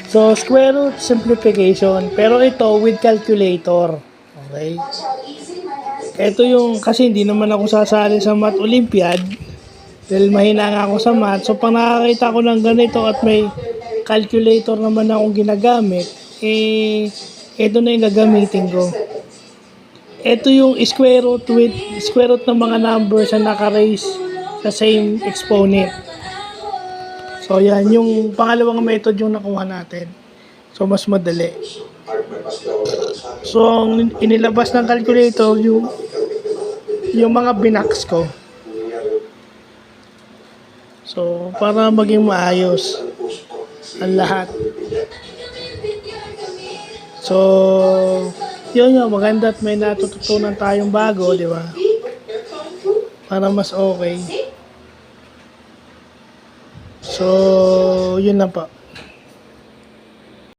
So, square root simplification. Pero ito with calculator. Okay? Ito yung, kasi hindi naman ako sasali sa Math Olympiad. Dahil mahina nga ako sa math. So, pag nakakita ko ng ganito at may calculator naman akong ginagamit, ito na yung gagamitin ko. Ito yung square root ng mga numbers na naka-raise sa same exponent. So, yan. Yung pangalawang method yung nakuha natin. So, mas madali. So, ang inilabas ng calculator, yung mga binax ko. So, para maging maayos ang lahat. So, yun yung maganda at may natututunan tayong bago, di ba? Para mas okay. So, yun lang po.